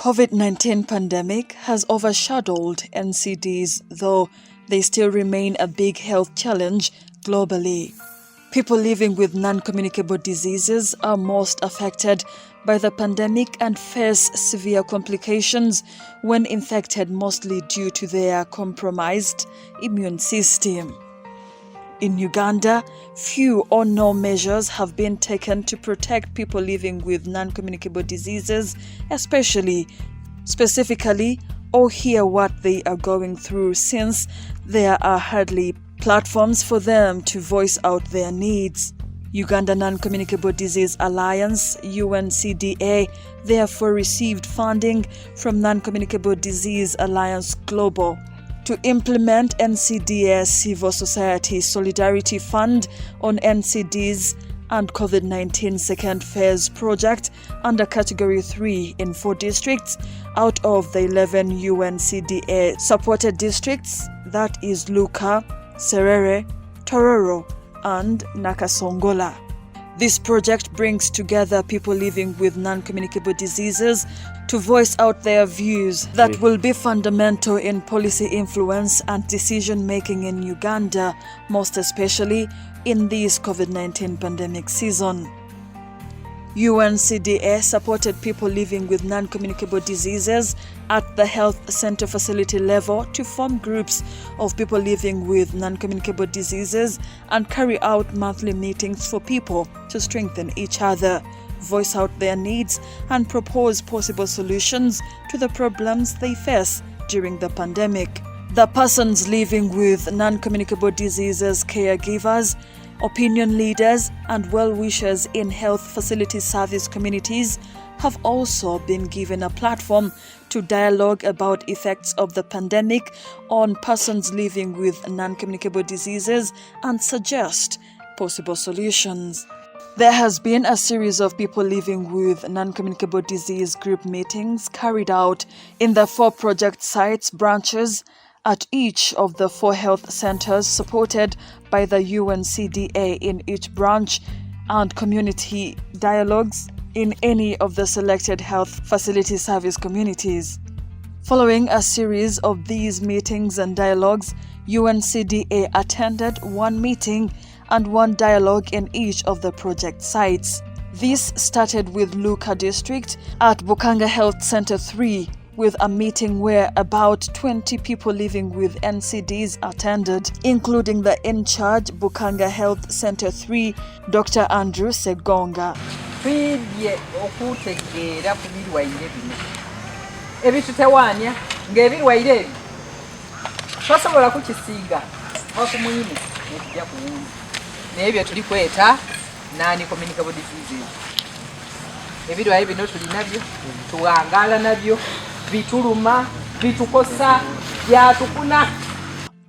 COVID-19 pandemic has overshadowed Ncds, though they still remain a big health challenge globally. People living with non-communicable diseases are most affected by the pandemic and face severe complications when infected, mostly due to their compromised immune system. In Uganda, few or no measures have been taken to protect people living with non-communicable diseases, specifically, or hear what they are going through, since there are hardly platforms for them to voice out their needs. Uganda Non-Communicable Disease Alliance, Ncda, therefore received funding from Non-Communicable Disease Alliance Global to implement Ncda Civil Society Solidarity Fund on Ncds and COVID-19 second phase project under Category 3 in 4 districts out of the 11 Ncda supported districts, that is Luka, Serere, Tororo, and Nakasongola. This project brings together people living with non-communicable diseases to voice out their views that will be fundamental in policy influence and decision-making in Uganda, most especially in this COVID-19 pandemic season. Ncda supported people living with non-communicable diseases at the health center facility level to form groups of people living with non-communicable diseases and carry out monthly meetings for people to strengthen each other, voice out their needs, and propose possible solutions to the problems they face during the pandemic. The persons living with non-communicable diseases, caregivers, opinion leaders, and well-wishers in health facility service communities have also been given a platform to dialogue about effects of the pandemic on persons living with non-communicable diseases and suggest possible solutions. There has been a series of people living with non-communicable disease group meetings carried out in the 4 project sites branches at each of the 4 health centers supported by the Ncda in each branch, and community dialogues in any of the selected health facility service communities. Following a series of these meetings and dialogues, Ncda attended 1 meeting and 1 dialogue in each of the project sites. This started with Luka District at Bukanga Health Center 3, with a meeting where about 20 people living with Ncds attended, including the in-charge Bukanga Health Center 3, Dr. Andrew Segonga.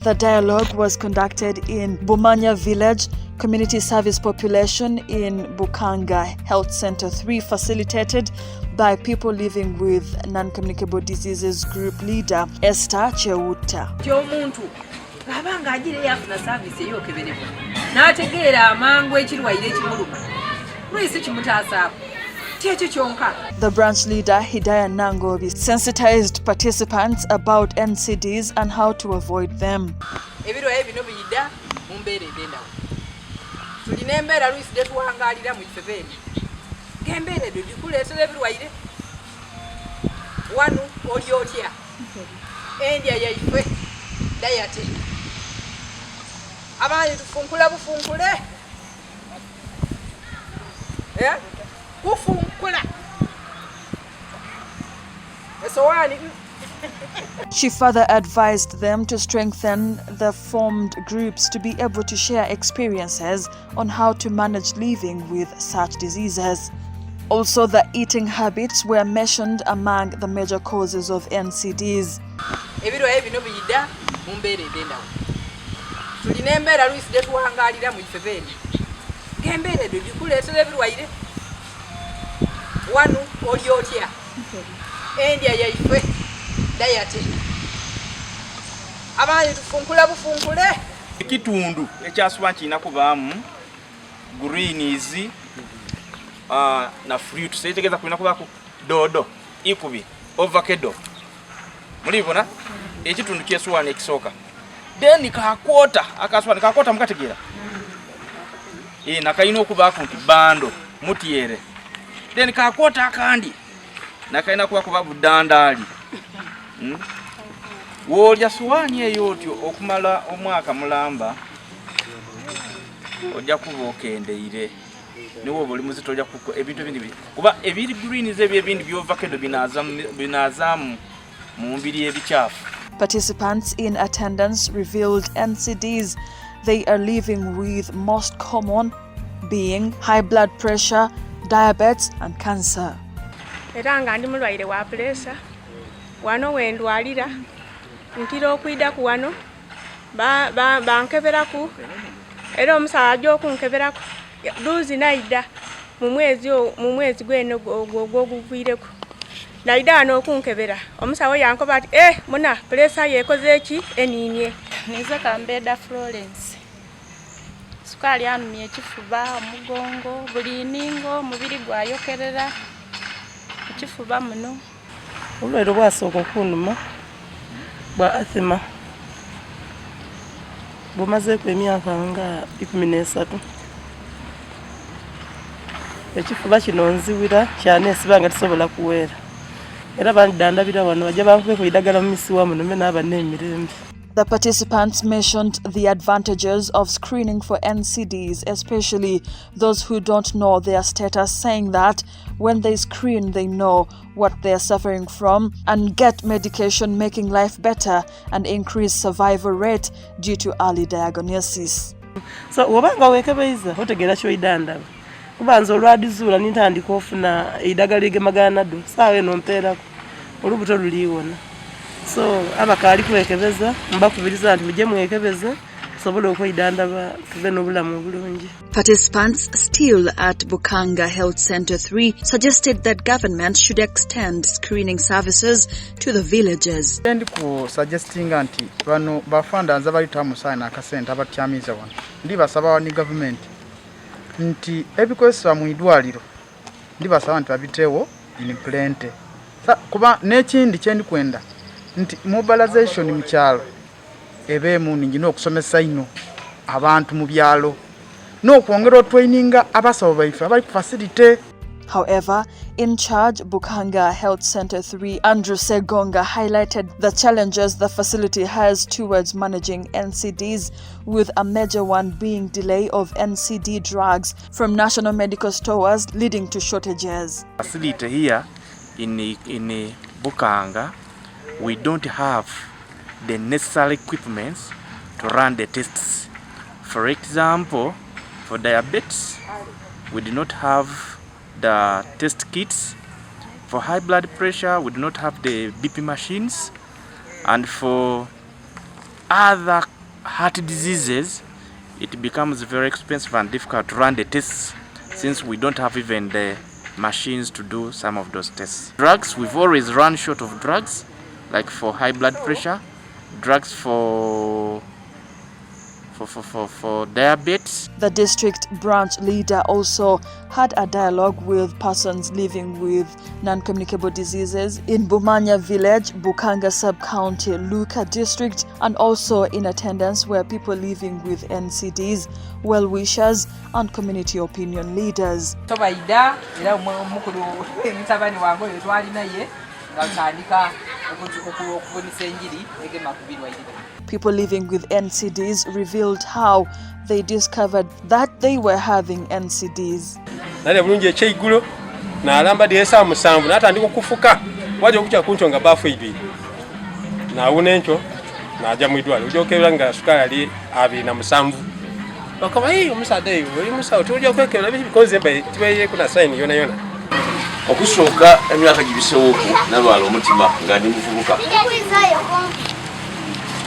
The dialogue was conducted in Bumanya Village Community Service Population in Bukanga Health Center 3, facilitated by people living with non-communicable diseases group leader Esther Chewuta. The branch leader, Hidaya Nangobi, sensitized participants about Ncds and how to avoid them. She further advised them to strengthen the formed groups to be able to share experiences on how to manage living with such diseases. Also, the eating habits were mentioned among the major causes of Ncds. Ekitundu ekyasubwa nkiina kubaamu greens na fruit, sekitegeza kulina kubaako dodo ikubi ovacado mulibona ekitundu kyeswani ekisooka then kakwota akaswani kakwota mukategeera nakalina okubaako nti bando mutiere then kakwota akandi nakalina kuba budandaali woolya suwaani eyo otyo okumala omwaka mulamba ojja kuba okendeire niwo buli muzito ojja kuko ebintu ebindi kuba ebiri greens ebyo ebindi byovacado binazaamu mu mbiri ebikyafu. Participants in attendance revealed NCDs they are living with, most common being high blood pressure, diabetes and cancer. Era nga ndi mulwaire wa pressure wano wendwalira ntira okwida ku wano bankeberaku era omusawo ajja okunkeberaku duzi naida mu mwezi gweno ogwoguvuyireko naida ano okunkebera omusawo yankoba ati muna pressure yekoze eki eniinye. Nize Kambeda Florence. Sukali anumye ekifuba omugongo buli ningo mubiri gwayokerera ekifuba muno. Olwero bwasooka okunuma bwa asthma bumazeeko emyaka nga 13. Ekifuba kino nziwira kyanesiba nga tisobola kuweera era bandandabira wano bajja bankubeeko idagala mu misiwa muno me n'aba n'emirembe. The participants mentioned the advantages of screening for NCDs, especially those who don't know their status, saying that when they screen, they know what they are suffering from and get medication, making life better and increase survival rate due to early diagnosis. So, wabanga wekebeiza otegeera kyoidandaba kubanza olwadizuula nintandika ofuna eidagala egemagana do saawa eno mpeerako olubuto luliwona. So abakaali kwekebeza mbakubiriza nti mujje mwekebeze tusobole okwidandaba tube n'obulamu obulungi. Participants still at Bukanga Health Center 3 suggested that government should extend screening services to the villages. Ndi ku suggesting anti bano bafanda nza balita musana akasenta abatyamiza wano ndi basaba wani government nti ebikozesebwa mu idwaliro ndi basaba nti babiteewo in plenty kuba n'ekindi kyendi kwenda nti mobilization mu kyalo ebeemu ningi n'okusomesa ino abantu mu byalo n'okwongera otraininga abasawo baife abali ku facility. However, in charge Bukanga Health Center 3, Andrew Segonga highlighted the challenges the facility has towards managing NCDs, with a major one being delay of NCD drugs from national medical stores leading to shortages. Facility here in Bukanga, we don't have the necessary equipments to run the tests. For example, for diabetes, we do not have the test kits. For high blood pressure, we do not have the BP machines. And for other heart diseases, it becomes very expensive and difficult to run the tests since we don't have even the machines to do some of those tests. Drugs, we've always run short of drugs, like for high blood pressure, drugs for diabetes. The district branch leader also had a dialogue with persons living with non-communicable diseases in Bumanya village, Bukanga sub-county, Luka district, and also in attendance were people living with NCDs, well-wishers and community opinion leaders. People living with NCDs revealed how they discovered that they were having NCDs. Nale bulungi eky'eigulo n'alamba dyesa musanvu n'atandika okufuka wajja okukya kunchonga baafu ibiri n'awuna enkyo n'ajja mu idwaliro ojokebera nga sukaali ali 27 bakaba omusaadde oli musawo tujja okwekebera bikoze emba tibeyeeko na sayini yona yona okusooka emyaka gibisewooko nalwala omutima nga ndi muvubuka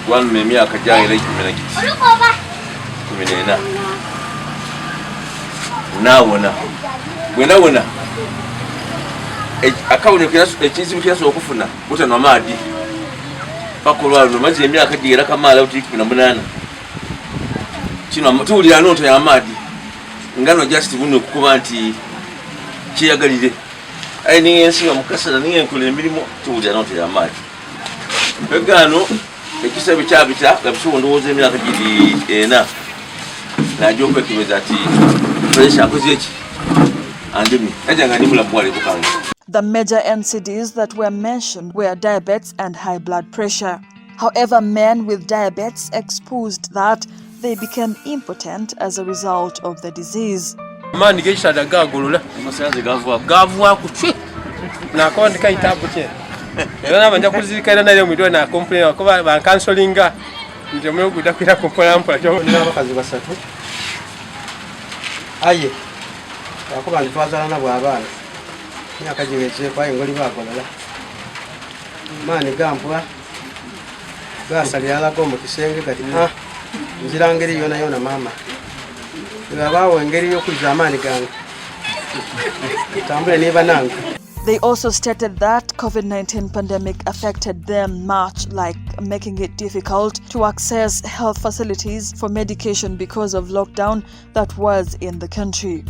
wanuma emyaka gyayera 14 nawona bwe nawona akabonero ekizibu kyasobola okufuna butanwa maadi paka olwalwo maze emyaka gyera kamaala uti 18 kino tuwulira nonto y'amaadi nga no just buno okukuba nti kyeyagalire ai ningensiga mukasana ningenkola emirimu tuwulira notera amaanyi mpegano ekisabe kyabita gabisobo ndowooza emyaka giri 4 najja okwekebeza ati pressure akoze eki andemi najanga ndi mulamu bwale bukanga. The major Ncds that were mentioned were diabetes and high blood pressure. However, men with diabetes exposed that they became impotent as a result of the disease. Mani gechada gagolola amasanze gavwa kuchwe na konti kaitabu che era banja kuzirikana nayo mwidwa na complain wakoba ba cancelinga njemwe okuda kwira kompola mpola cyo ni abakazi basatu aye wakoba ntwazana nabo abana myaka jiweje kwa ingoli bakolala mani gampwa gasalira ko mu kisenge kati nzirangeri yona mama They also stated that COVID-19 pandemic affected them much, like making it difficult to access health facilities for medication because of lockdown that was in the country.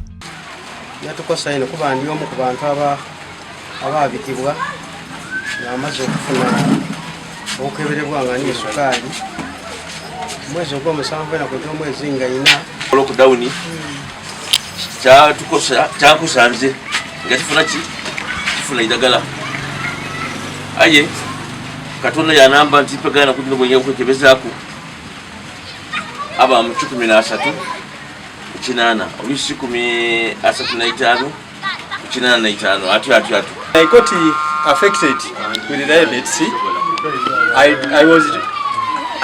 Lockdown kyakusanze nga kifuna idagala aye Katonda yanamba nti pegana kudino bwenye okwekebezaako aba mu 13 kinana obisi 35 kinana atu I got affected with diabetes.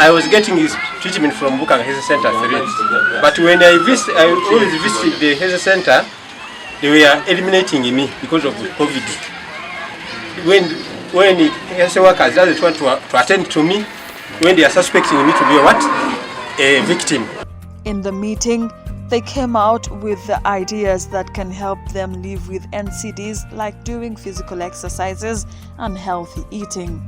I was getting his treatment from Bukang Health Center 3. But when I always visited the health center, they were eliminating me because of COVID. When the health workers doesn't want to attend to me, when they are suspecting me to be a victim. In the meeting, they came out with the ideas that can help them live with Ncds, like doing physical exercises and healthy eating.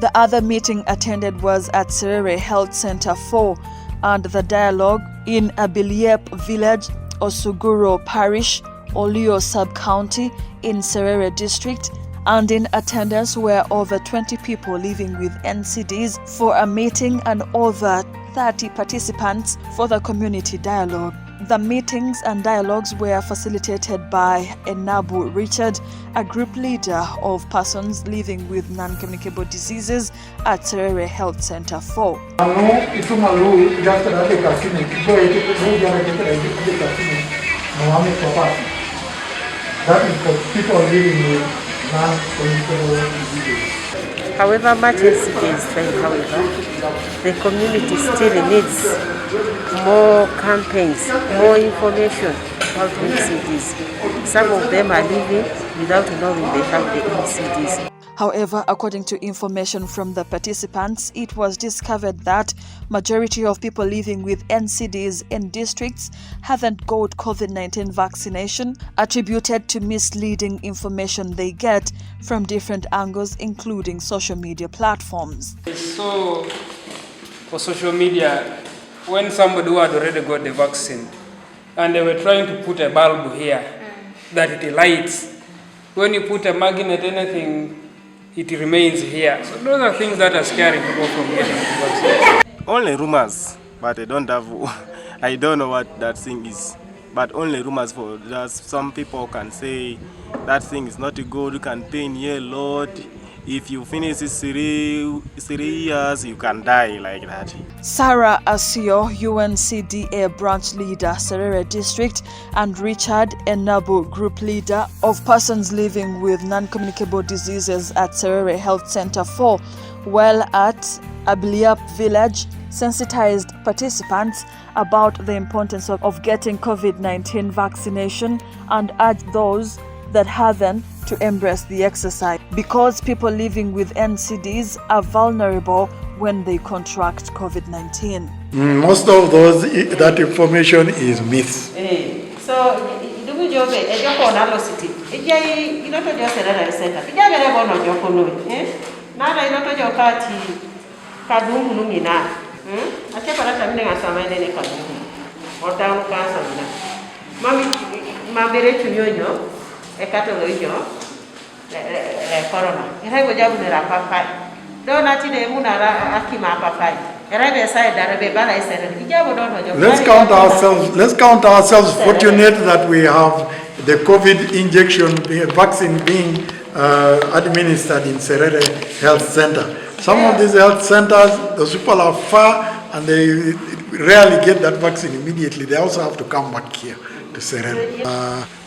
The other meeting attended was at Serere Health Center 4 and the dialogue in Abiliep Village, Osuguro Parish, Olio Sub-County in Serere District, and in attendance were over 20 people living with Ncds for a meeting and over 30 participants for the community dialogue. The meetings and dialogues were facilitated by Enabu Richard, a group leader of persons living with non-communicable diseases at Serere Health Center 4. That is for people living with non-communicable diseases. However much Ncda is trying, however, the community still needs more campaigns, more information about Ncds. Some of them are living without knowing they have the Ncds. However, according to information from the participants, it was discovered that majority of people living with Ncds in districts haven't got COVID-19 vaccination, attributed to misleading information they get from different angles, including social media platforms. So, for social media, when somebody who had already got the vaccine, and they were trying to put a bulb here, that it lights. When you put a magnet, anything, it remains here. So those are things that are scaring people from getting the vaccine. Only rumors, but I don't know what that thing is. But only rumors for that. Some people can say that thing is not good, you can pay in a lot. If you finish 3 years, you can die like that. Sarah Asio, Ncda branch leader, Serere District, and Richard Enabu, group leader of persons living with non-communicable diseases at Serere Health Center 4, while at Abiliap Village, sensitized participants about the importance of getting COVID-19 vaccination and urged those that haven't to embrace the exercise, because people living with Ncds are vulnerable when they contract COVID-19. Most of that information is myths. So, Nada inotoja wakati kadungu numina. Acha para tamine ngasama nene kadungu. Ota ukasa mina. Mami mabere chunyonyo ekato loinyo corona. Era go jabu nera papai. Dona tine munara akima papai. Let's count ourselves fortunate that we have the COVID injection vaccine being administered in Serere Health Center. Some of these health centers, those people are far and they rarely get that vaccine immediately. They also have to come back here to Serere.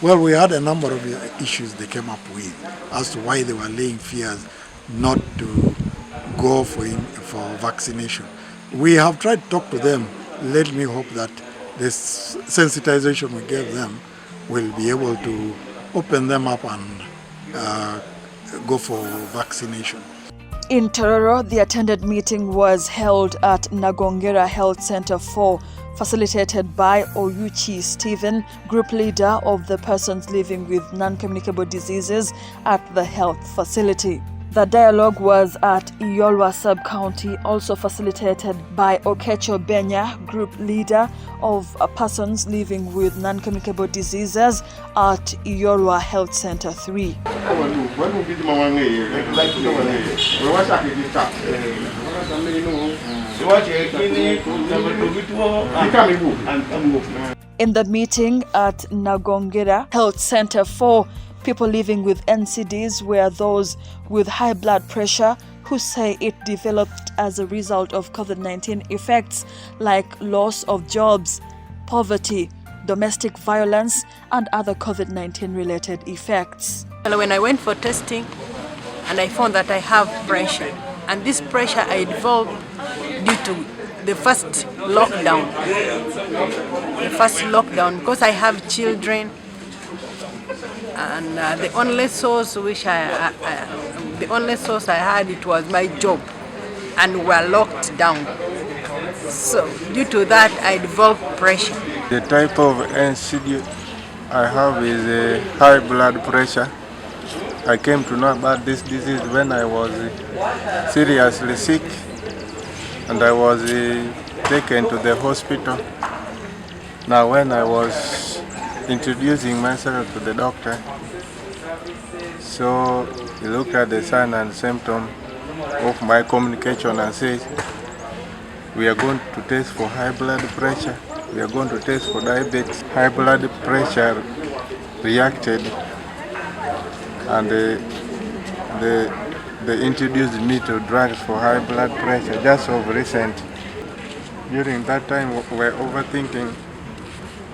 Well, we had a number of issues they came up with as to why they were laying fears not to go for vaccination. We have tried to talk to them. Let me hope that this sensitization we gave them will be able to open them up and go for vaccination. In Tororo, the attended meeting was held at Nagongera Health Center 4, facilitated by Oyuchi Stephen, group leader of the persons living with non-communicable diseases at the health facility. The dialogue was at Iyolwa Sub-County, also facilitated by Okecho Benya, group leader of persons living with non-communicable diseases at Iyolwa Health Center 3. In the meeting at Nagongera Health Center 4, people living with Ncds were those with high blood pressure who say it developed as a result of COVID-19 effects like loss of jobs, poverty, domestic violence, and other COVID-19 related effects. When I went for testing and I found that I have pressure, and this pressure I developed due to the first lockdown. Because I have children, and the only source I had, it was my job, and we were locked down. So due to that, I developed pressure. The type of NCD I have is a high blood pressure. I came to know about this disease when I was seriously sick, and I was taken to the hospital. Now when I was introducing myself to the doctor, so he looked at the sign and symptom of my communication and said, we are going to test for high blood pressure, we are going to test for diabetes. High blood pressure reacted, and they introduced me to drugs for high blood pressure just of recent. During that time we were overthinking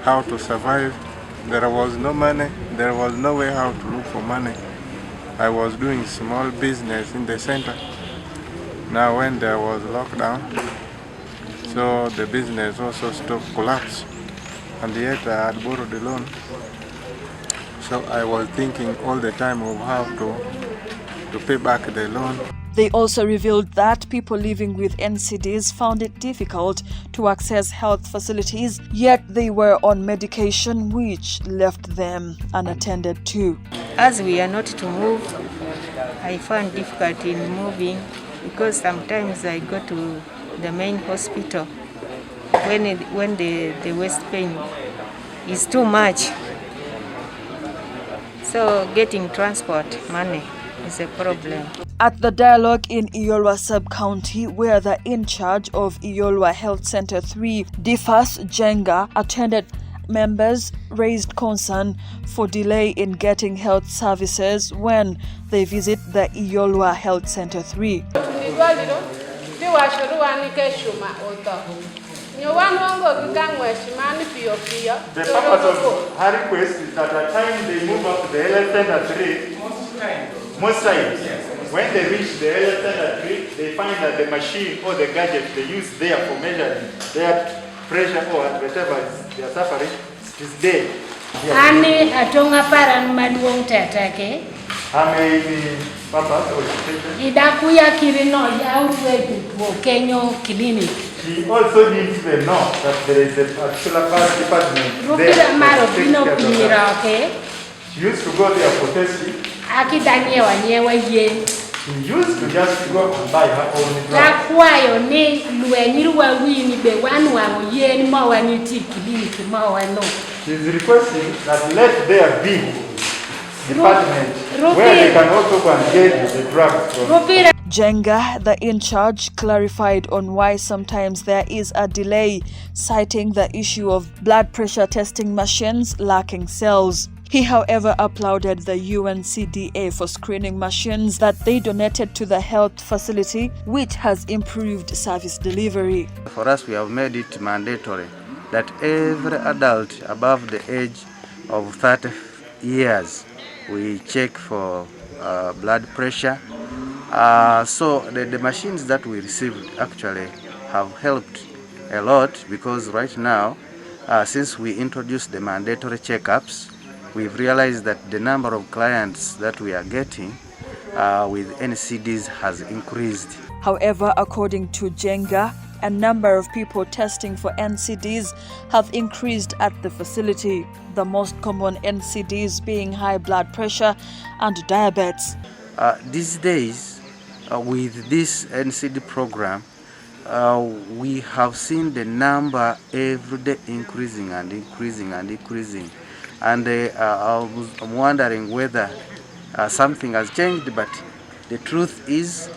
how to survive. There was no money, there was no way how to look for money. I was doing small business in the center. Now when there was lockdown, so the business also collapsed, and yet I had borrowed a loan. So I was thinking all the time of how to pay back the loan. They also revealed that people living with NCDs found it difficult to access health facilities, yet they were on medication which left them unattended to. As we are not to move, I find difficulty in moving because sometimes I go to the main hospital when the waist pain is too much. So getting transport money is a problem. At the dialogue in Iyolwa Sub-County, where the in-charge of Iyolwa Health Center 3, Difas Jenga, attended, members raised concern for delay in getting health services when they visit the Iyolwa Health Center 3. The purpose of her request is that at the time they move up to the health center 3, most times, when they reach the health center 3, they find that the machine or the gadget they use there for measuring their pressure or whatever they are suffering is there. Ani atonga paran maduong tatake. Idakuya kirino yawe Kenyo clinic. She also needs to know that there is a particular department there. She used to go there for testing. Akidanye wanyewe ye. She used to just go and buy her own drugs. Lakwayo ni lwenyi wawini be wanu wangu yen mawani tikilini mawano. She's requesting that let there be department where they can also go and get the drugs from. Ncda, the in-charge, clarified on why sometimes there is a delay, citing the issue of blood pressure testing machines lacking cells. He, however, applauded the Ncda for screening machines that they donated to the health facility, which has improved service delivery. For us, we have made it mandatory that every adult above the age of 30 years, we check for blood pressure. So the machines that we received actually have helped a lot, because right now, since we introduced the mandatory checkups, we've realized that the number of clients that we are getting with Ncds has increased. However, according to Ncda, a number of people testing for Ncds have increased at the facility, the most common Ncds being high blood pressure and diabetes. These days, with this NCD program, we have seen the number every day increasing and increasing and increasing. And I'm wondering whether something has changed, but the truth is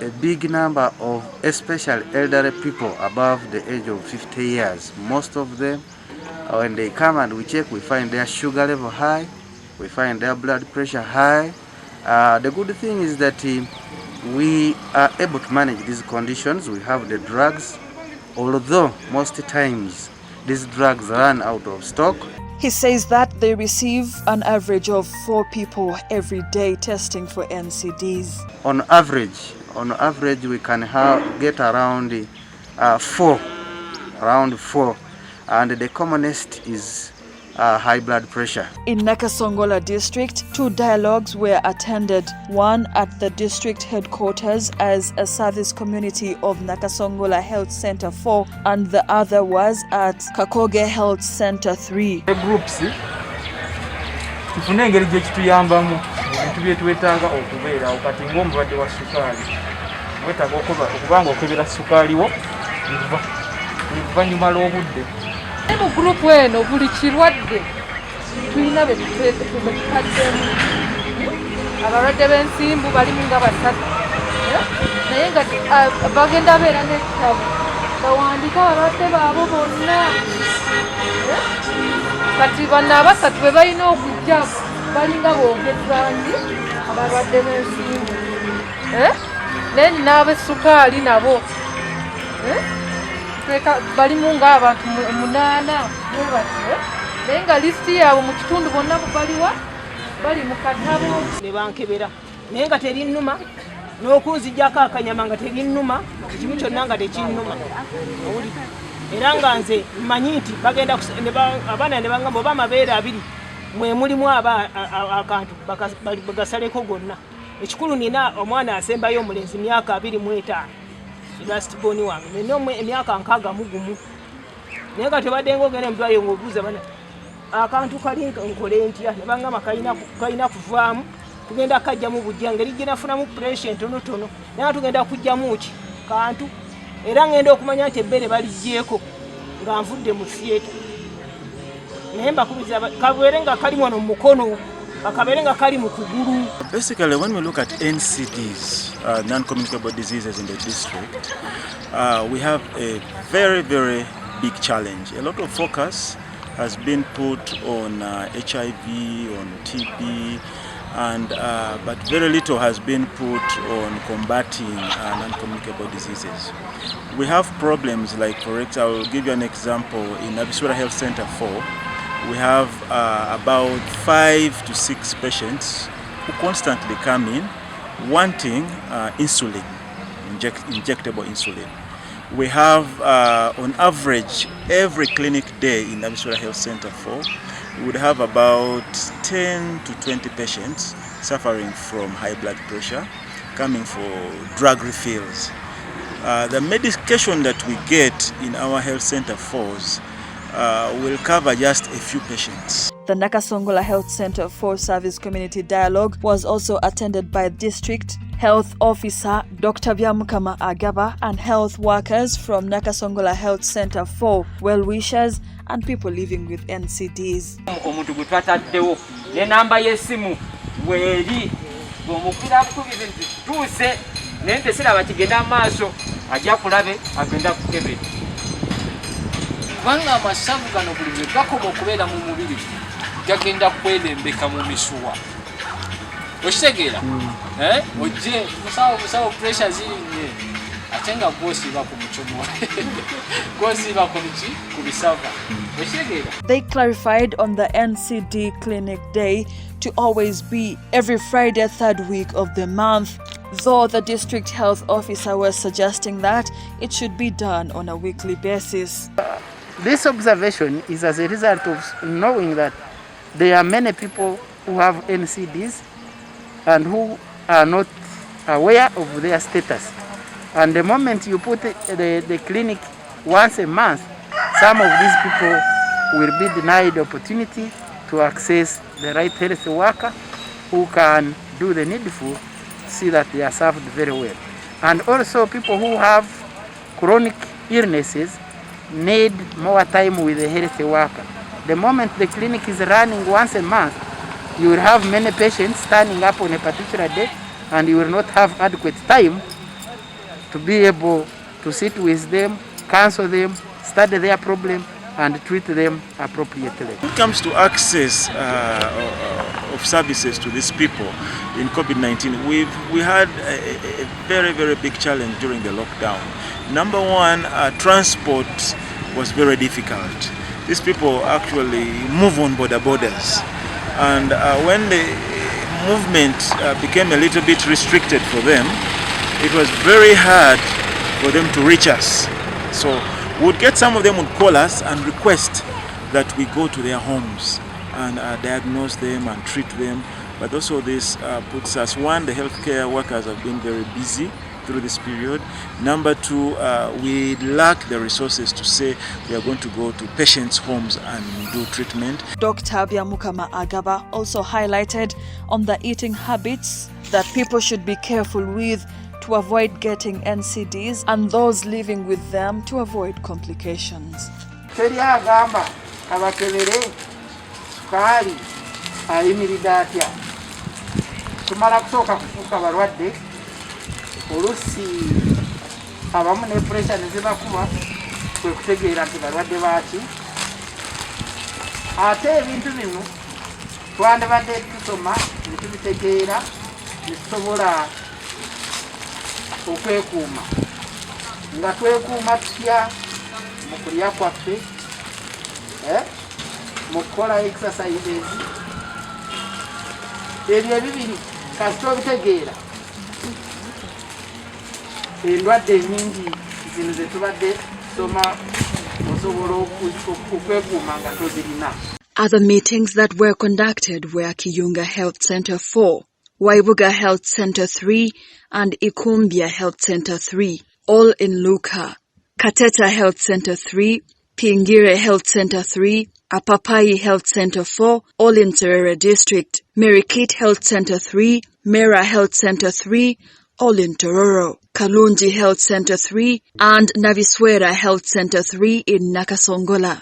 a big number of especially elderly people above the age of 50 years. Most of them, when they come and we check, we find their sugar level high, we find their blood pressure high. The good thing is that we are able to manage these conditions. We have the drugs, although most times these drugs run out of stock. He says that they receive an average of 4 people every day testing for Ncds. On average, we can get around 4, and the commonest is high blood pressure. In Nakasongola district, 2 dialogues were attended, one at the district headquarters as a service community of Nakasongola Health Center 4, and the other was at Kakoge Health Center 3. Groups tufune engeri gye kituyambamu ebintu bye twetaaga okubeera okati ng'omulwadde wa sukaali wetaaga okubanga okebera sukaali wo oluvannyuma lw'obudde. Mu groupu eno buli kirwadde tulina be tutaddemu. Abalwadde b'ensimbu balimu nga 3, naye nga bagenda beera n'ekitabo bawandiika abalwadde baabo bonna. Kati bano 3 be balina okujja balinga boogezangi abalwadde b'ensimbu naye n'abesukaali nabo balimu ng'abantu 8 naye nga lisiti yaabwe mu kitundu bonna baliwa bali mu katabo. Ne bankebera naye nga terinnuma, n'okunzijjako akanyama nga terinnuma, ekimu kyonna nga tekinnuma. Era nga nze mmanyi nti bagenda abaana ne bangamba oba amabeere 2 mwe mulimu akantu bagasaleko gonna. Ekikulu nina omwana asembayo omulenzi myaka 25. Last boni wange nino emyaka 61, naye nga tebadde ng'ogenda mudwayo ng'obuuza bana akantu kali nkole ntya, ne bangamba kalina kuvaamu, tugenda kajjamu bujja ngeri gye nafunamu pressure entonotono, naye tugenda kujjamu ki kantu, era ngenda okumanya nti ebbere baliggyeko nga nvudde mu theatre. Naye mbakubiza kabeere nga kali wano mu mukono, akabeere nga kali mu kugulu. Basically, when we look at NCDs, non-communicable diseases in the district, we have a very, very big challenge. A lot of focus has been put on HIV, on TB, and but very little has been put on combating non-communicable diseases. We have problems like, for example, I will give you an example. In Abisura Health Center 4, we have about 5 to 6 patients who constantly come in wanting insulin, injectable insulin. We have, on average, every clinic day in Abisura Health Center 4, we would have about 10 to 20 patients suffering from high blood pressure, coming for drug refills. The medication that we get in our health center 4s will cover just a few patients. The Nakasongola Health Center for Service Community Dialogue was also attended by District Health Officer Dr. Byamukama Agaba and health workers from Nakasongola Health Center for well-wishers and people living with NCDs. Omuntu gwe twataddewo ne namba y'essimu weeri ng'omupira bukubizi nti tuuse naye nte siraba kigenda maaso ajja kulabe agenda kukebera. Kubanga amasavu gano buli lwe gakoma okubeera mu mubiri gagenda kwelembeka mu misuwa. Okitegeera? Ojje musawo pressure zirinye ate nga gwosiiba ku mucomo gwosiiba ku bisava. Okitegeera? They clarified on the NCD Clinic Day to always be every Friday, third week of the month, though the district health officer was suggesting that it should be done on a weekly basis. This observation is as a result of knowing that there are many people who have NCDs and who are not aware of their status. And the moment you put the clinic once a month, some of these people will be denied the opportunity to access the right health worker who can do the needful to see that they are served very well. And also people who have chronic illnesses need more time with the health worker. The moment the clinic is running once a month, you will have many patients standing up on a particular day and you will not have adequate time to be able to sit with them, counsel them, study their problem and treat them appropriately. When it comes to access of services to these people in COVID-19, we had a very, very big challenge during the lockdown. Number one, transport was very difficult. These people actually move on borders. And when the movement became a little bit restricted for them, it was very hard for them to reach us. So we'd get some of them would call us and request that we go to their homes and diagnose them and treat them. But also this puts us, one, the healthcare workers have been very busy through this period. Number two, we lack the resources to say we are going to go to patients' homes and do treatment. Dr. Byamukama Agaba also highlighted on the eating habits that people should be careful with to avoid getting NCDs and those living with them to avoid complications. Agamba abakebere sukali ayimiridde atya tumala kusooka kufuuka balwadde oluusi abamu ne pressure ne zibakuba kwe kutegeera nti balwadde baaki ate ebintu bino twandibadde tusoma ne tubitegeera ne tusobola okwekuuma nga twekuuma tutya mu kulya kwaffe mu kukola exercises ebyo ebibiri kasita obitegeera endwadde nyingi zino ze tubadde soma osobola okwekuuma nga tozirina. Other meetings that were conducted were Kiyunga Health Center 4, Waibuga Health Center 3 and Ikumbia Health Center 3, all in Luka, Kateta Health Center 3, Pingire Health Center 3, Apapai Health Center 4, all in Serere District, Merikit Health Center 3, Mera Health Center 3, all in Tororo, Kalunji Health Center 3 and Naviswera Health Center 3 in Nakasongola.